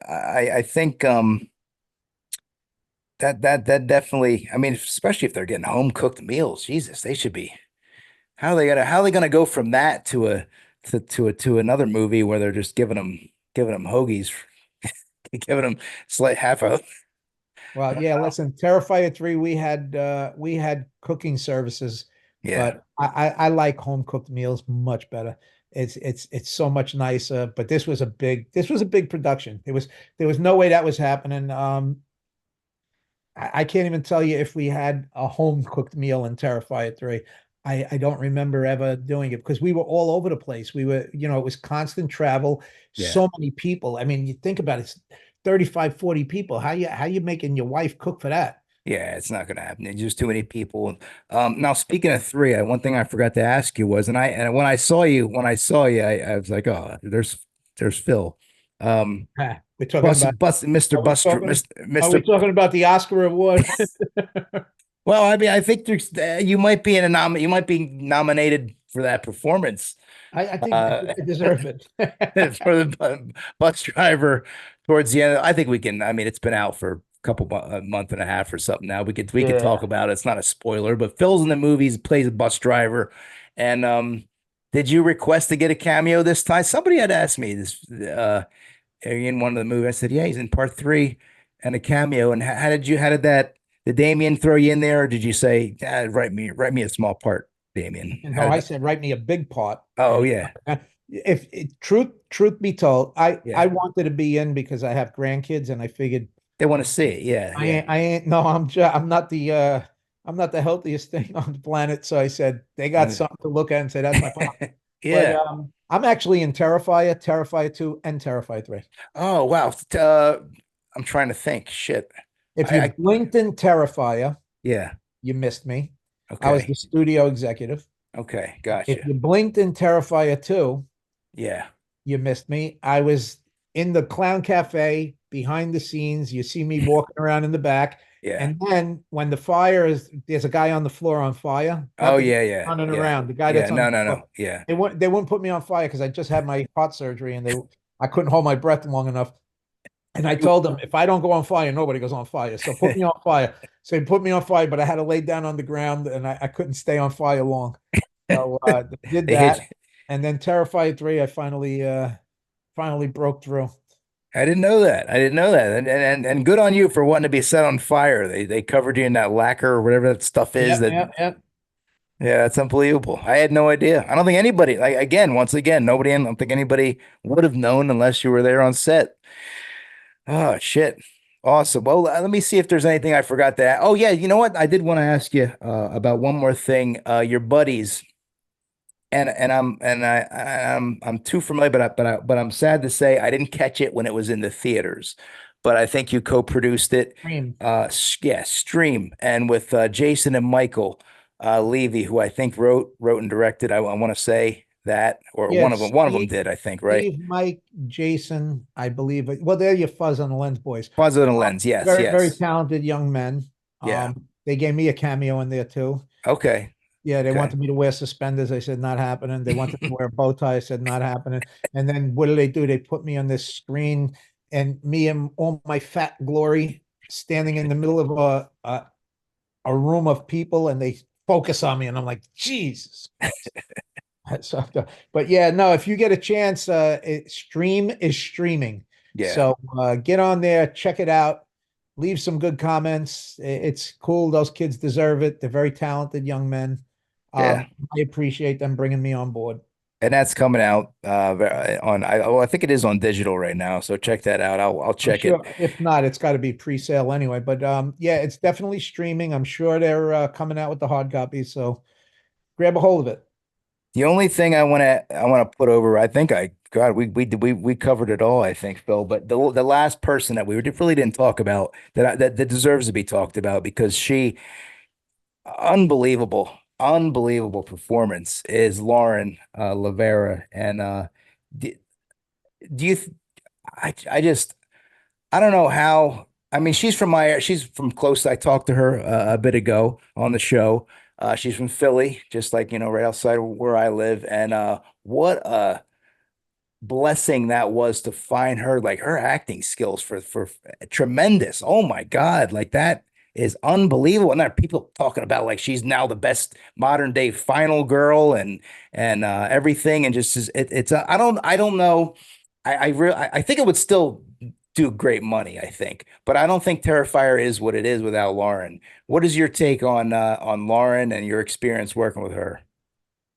I think that definitely. I mean, especially if they're getting home cooked meals. Jesus, they should be. How are they gonna go from that to another movie where they're just giving them hoagies, giving them slight half a. Well, yeah, listen, Terrifier 3, we had cooking services, Yeah, but I like home cooked meals much better. It's so much nicer. But this was a big production. There was no way that was happening. I can't even tell you if we had a home cooked meal in Terrifier 3. I don't remember ever doing it because we were all over the place. We were, it was constant travel, yeah, so many people. I mean, you think about it, it's 35, 40 people. How you making your wife cook for that? yeah. It's not gonna happen. There's just too many people. Now speaking of three, one thing I forgot to ask you was, and when I saw you, I was like, oh, there's Phil. Um, We're talking about Mr. are we Buster, talking Mr. are we Mr. talking about the Oscar award? Well, I mean, I think you might be nominated for that performance. I Uh, think I deserve it. for the bus driver towards the end. I think we can. I mean, it's been out for a month and a half or something now. We could talk Yeah. about it. It's not a spoiler, but Phil's in the movies, plays a bus driver. And did you request to get a cameo this time? Somebody had asked me this are you in one of the movies. I said, yeah, he's in part three and a cameo. And did Damien throw you in there, or did you say, write me a small part, Damien? And How no, did I that? said write me a big part. Oh And yeah, if truth be told, I yeah. wanted to be in because I have grandkids and I figured They want to see it. Yeah, yeah. I ain't no, I'm not the healthiest thing on the planet. So I said they got something to look at and say that's my pop. But Yeah. I'm actually in Terrifier 2, and Terrifier 3. Oh wow. I'm trying to think. Shit. If you I blinked in Terrifier, yeah. you missed me. I was the Okay. studio executive. Okay. If Gotcha. you blinked in Terrifier 2, Yeah. you missed me. I was in the Clown Cafe behind the scenes. You see me walking around in the back. Yeah. And then when there's a guy on the floor on fire, Oh not the guy yeah. Yeah. running Yeah. around, the guy Yeah. that's on No. the No. floor. No. Yeah. They wouldn't put me on fire because I just had my heart surgery and I couldn't hold my breath long enough. And I You- told them if I don't go on fire, nobody goes on fire. So put me on fire. So they put me on fire, but I had to lay down on the ground and I couldn't stay on fire long. So did They hit that. you. And then Terrifier 3, I finally broke through. I didn't know that. I didn't know that. And good on you for wanting to be set on fire. They covered you in that lacquer or whatever that stuff is Yeah, that. yeah, yeah. Yeah, that's unbelievable. I had no idea. I don't think anybody, like again, once again, I don't think anybody would have known unless you were there on set. Oh shit. Awesome. Well, let me see if there's anything I forgot to ask. Oh yeah, you know what? I did want to ask you about one more thing. Your buddies, I'm too familiar, but I'm sad to say I didn't catch it when it was in the theaters. But I think you co-produced it. Dream. Yeah, Stream, and with Jason and Michael Levy, who I think wrote and directed. I want to say that, or Yeah, one of them did, I think, right? Steve, Mike, Jason, I believe. Well, they're your Fuzz on the Lens boys. Positive Lens. Yes, Very, very yes. talented young men. Yeah. They gave me a cameo in there too. Okay. Yeah, they Okay. wanted me to wear suspenders. I said, not happening. They wanted me to wear a bow tie. I said, not happening. And then what do? They put me on this screen and me and all my fat glory standing in the middle of a room of people and they focus on me. And I'm like, Jesus Christ. So, but yeah, no, if you get a chance, Stream is streaming. Yeah. So get on there, check it out, leave some good comments. It's cool. Those kids deserve it. They're very talented young men. Yeah. I appreciate them bringing me on board. And that's coming out I think it is on digital right now. So check that out. I'll I'm check it. sure if not, it's got to be pre-sale anyway. But yeah, it's definitely streaming. I'm sure they're coming out with the hard copies. So grab a hold of it. The only thing I want to put over, I think God, we covered it all, I think, Phil. But the last person that we really didn't talk about that deserves to be talked about because she unbelievable performance is Lauren Lavera. And do, do you th- I just I don't know how. I mean, she's from close. I talked to her a bit ago on the show. She's from Philly, just like, right outside of where I live. And what a blessing that was to find her. Like her acting skills for tremendous. Oh my God, like that is unbelievable. And there are people talking about like she's now the best modern day final girl and everything. And just it's I don't know. I think it would still do great money, I think. But I don't think Terrifier is what it is without Lauren. What is your take on Lauren and your experience working with her?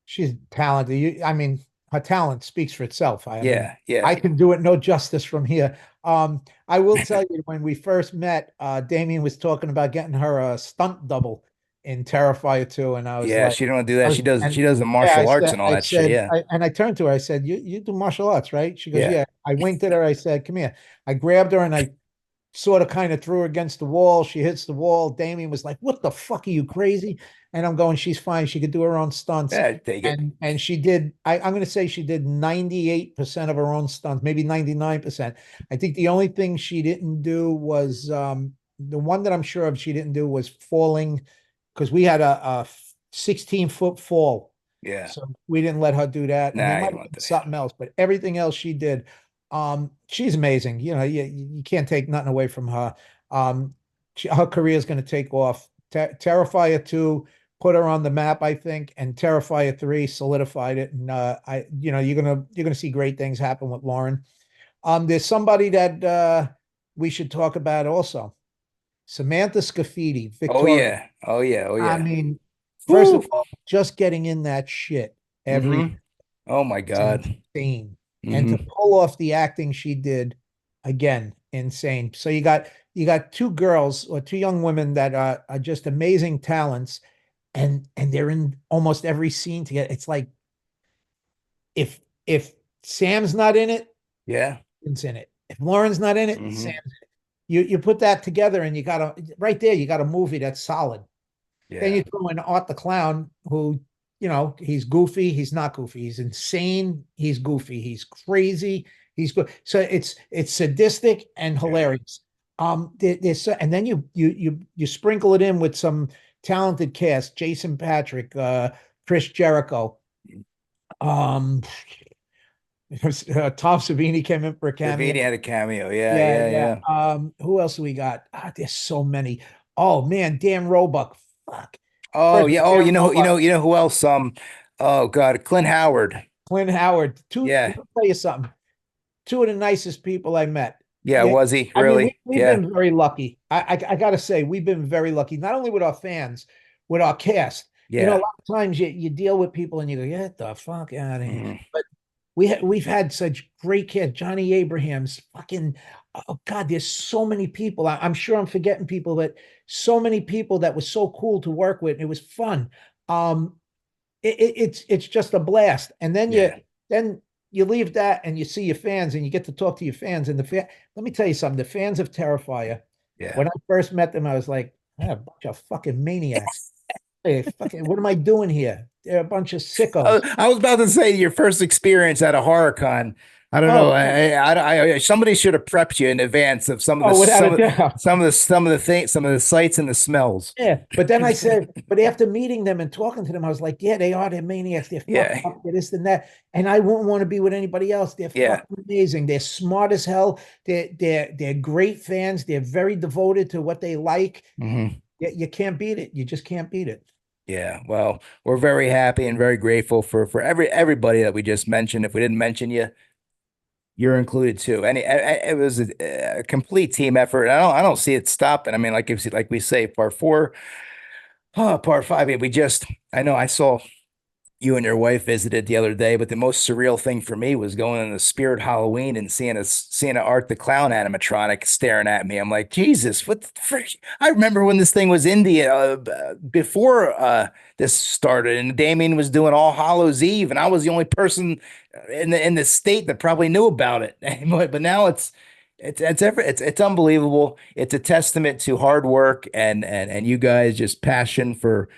She's talented. I mean, her talent speaks for itself. I mean, Yeah, yeah, I can do it no justice from here. I will tell you, when we first met, Damien was talking about getting her a stunt double in Terrifier 2, and I was yeah. like, She don't do that. and She does the yeah, martial arts and all that shit. Yeah, and I turned to her, I said, you do martial arts, right? She goes, yeah. yeah. I winked at her. I said, come here. I grabbed her and I sort of kind of threw her against the wall. She hits the wall. Damien was like, "What the fuck are you crazy?" And I'm going, "She's fine. She could do her own stunts." Yeah, take it. And she did. I'm going to say she did 98% of her own stunts, maybe 99%. I think the only thing she didn't do was the one that I'm sure of she didn't do was falling, because we had a 16-foot fall. Yeah. So we didn't let her do that. And there Nah, you might don't have want been to. something else, but everything else she did. She's amazing. You can't take nothing away from her. Her career is going to take off. Terrifier 2 put her on the map, I think, and Terrifier 3 solidified it. And you're gonna see great things happen with Lauren. There's somebody that we should talk about also. Samantha Scafidi, Oh Victoria. yeah. Oh yeah. Oh I yeah. mean, first of Woo. all, just getting in that shit every Mm-hmm. Oh my it's God. insane. And to Mm-hmm. pull off the acting she did, again, insane. So you got two girls or two young women that are just amazing talents, and they're in almost every scene together. It's like if Sam's not in it, Yeah. it's in it. If Lauren's not in it, Mm-hmm. Sam's in it. You put that together and you got a right there, you got a movie that's solid. Then you Yeah. throw in Art the Clown, who, he's goofy, he's not goofy, he's insane, he's goofy, he's crazy, he's good. So it's sadistic and Yeah. hilarious. And then you sprinkle it in with some talented cast: Jason Patrick, Chris Jericho, um, Tom Savini came in for a cameo. Davini had a cameo. Yeah. Yeah, Yeah. yeah. Yeah. Who else do we got? There's so many. Oh man, Dan Roebuck. Fuck. Oh First, yeah. Oh, Dan Roebuck, you know who else? Oh God, Clint Howard. Clint Howard. Let Yeah. me tell you something. Two of the nicest people I met. Yeah. Yeah, Was he I mean, we, really? we've Yeah. been very lucky. I got to say, we've been very lucky, not only with our fans, with our cast. A Yeah. lot of times you deal with people and you go, get the fuck out of here. Mm-hmm. But we've had such great cast. Johnny Abrahams, fucking, oh God, there's so many people. I'm sure I'm forgetting people, but so many people that was so cool to work with. It was fun. Um, it's just a blast. And Yeah. then you leave that and you see your fans and you get to talk to your fans. And let me tell you something, the fans of Terrifier, Yeah. when I first met them, I was like, a bunch of fucking maniacs. Hey, fucking, what am I doing here? They're a bunch of sickos. I was about to say your first experience at a horror con. I don't know. Oh, oh, Somebody should have prepped you in advance of some of the oh, without a doubt. some of the sights and the smells. Yeah. But then I said, but after meeting them and talking to them, I was like, yeah, they are. They're maniacs. They're fucked Yeah. up. They're this and that. And I wouldn't want to be with anybody else. They're Yeah. fucking amazing. They're smart as hell. They're great fans. They're very devoted to what they like. Hmm. You can't beat it. You just can't beat it. Yeah. Well, we're very happy and very grateful for everybody that we just mentioned. If we didn't mention you, you're included too. And it was a complete team effort. I don't see it stopping. I mean, like we say, part 4, part 5. I mean, I know I saw you and your wife visited the other day, but the most surreal thing for me was going in the Spirit Halloween and seeing a Art the Clown animatronic staring at me. I'm like, Jesus, what the frick? I remember when this thing was indie before this started, and Damien was doing All Hallows Eve, and I was the only person in the state that probably knew about it. But now it's unbelievable. It's a testament to hard work and you guys just passion for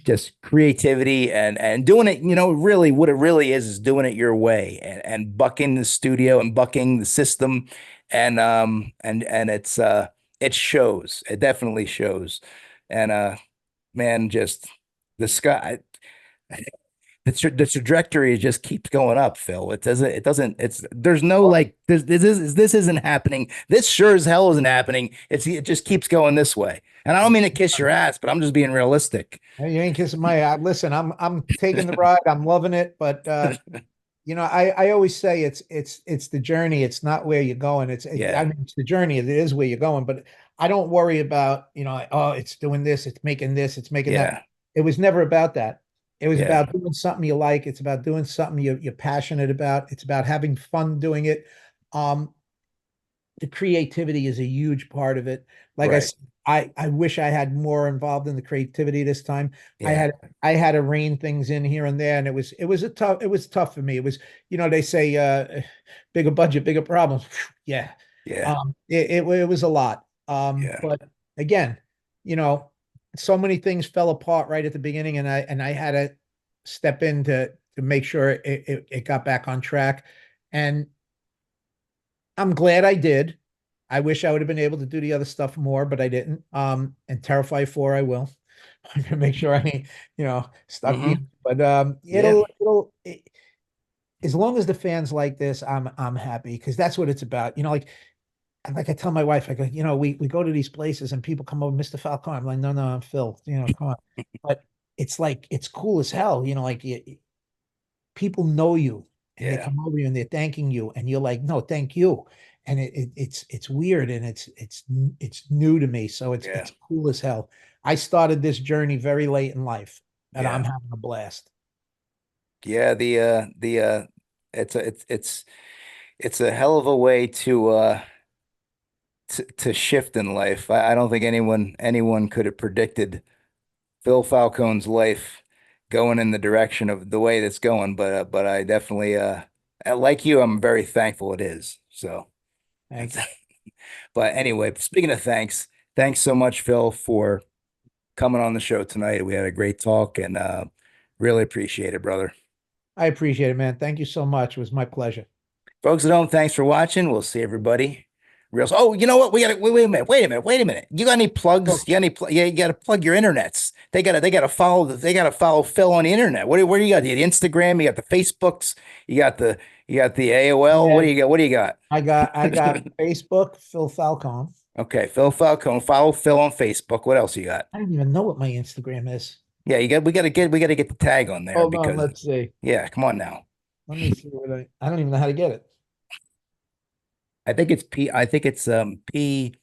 just creativity and doing it, really what it really is doing it your way and bucking the studio and bucking the system and it shows. It definitely shows. And man, just the sky the trajectory just keeps going up, Phil. There's no Well, like this isn't happening. This sure as hell isn't happening. It just keeps going this way. And I don't mean to kiss your ass, but I'm just being realistic. you ain't kissing my ass. Listen, I'm taking the ride. I'm loving it, but I always say it's the journey. It's not where you're going. I Yeah, mean, it's the journey. It is where you're going, but I don't worry about, oh, it's doing this, it's making this, it's making that. yeah, It was never about that. It was yeah, about doing something you like. It's about doing something you're passionate about. It's about having fun doing it. Um, the creativity is a huge part of it. Like I right. said, I wish I had more involved in the creativity this time. I Yeah, had I had to rein things in here and there, and it was tough for me. It was, they say bigger budget, bigger problems. Yeah. yeah, It was a lot. yeah, But again, you know, so many things fell apart right at the beginning, and I had to step in to make sure it got back on track. And I'm glad I did. I wish I would have been able to do the other stuff more, but I didn't. And Terrify 4, I will. I'm gonna make sure I, stuck hmm, but yeah, as long as the fans like this, I'm happy because that's what it's about. Like I tell my wife, I go, we go to these places and people come over, Mr. Falcone. I'm like, no, no, I'm Phil. Come on. But it's like it's cool as hell. Like people know you and they yeah, come over you and they're thanking you and you're like, no, thank you. And it's weird and it's new to me, so it's yeah, it's cool as hell. I started this journey very late in life and I'm yeah, having a blast. yeah. It's a hell of a way to shift in life. I don't think anyone could have predicted Phil Falcone's life going in the direction of the way that's going, but I definitely like you, I'm very thankful it is. So Thank that's you. but anyway, speaking of thanks so much, Phil, for coming on the show tonight. We had a great talk and really appreciate it, brother. I appreciate it, man. Thank you so much. It was my pleasure. Folks at home, thanks for watching. We'll see everybody real. Oh, you know what? We got to wait a minute. Wait a minute. Wait a minute. You got any plugs? Oh, You got any? Yeah, you got to plug your internets. They got to follow Phil on the internet. Where do you got? You got the Instagram. You got the Facebooks. You got the AOL. What yeah, do you got? What do you got? I got Facebook, Phil Falcone. Okay, Phil Falcone. Follow Phil on Facebook. What else you got? I don't even know what my Instagram is. Yeah, we got to get the tag on there Hold on, because let's see. yeah, come on now. Let me see what I don't even know how to get it. I think it's P. I think it's P.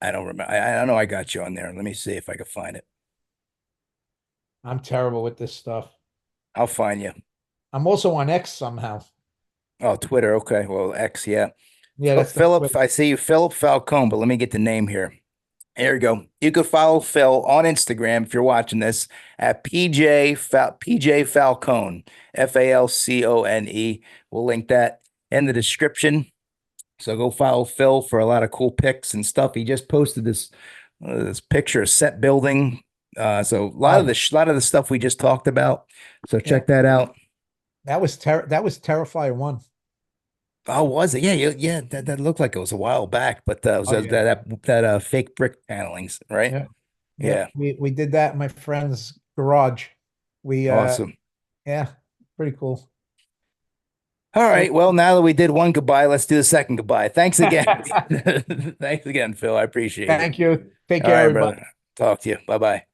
I don't remember. I don't know. I got you on there. Let me see if I can find it. I'm terrible with this stuff. I'll find you. I'm also on X somehow. Oh, Twitter. Okay. Well, X, yeah. Yeah, Oh, that's the Philip, Twitter. I see you, Philip Falcone, but let me get the name here. There you go. You could follow Phil on Instagram if you're watching this at PJ Falcone, Falcone. We'll link that in the description. So go follow Phil for a lot of cool pics and stuff. He just posted this picture of set building. So Oh, lot of the stuff we just talked about. So yeah. check that out. That was Terrifier 1. Oh, was it? Yeah, yeah, yeah. That looked like it was a while back, but it was Oh yeah. fake brick panelings, right? Yeah. Yeah, Yep. We did that in my friend's garage. We awesome. Yeah, pretty cool. All So right. Well, now that we did one goodbye, let's do the second goodbye. Thanks again. Thanks again, Phil. I appreciate it. thank you. Take All care, right, everybody. brother. Talk to you. Bye bye.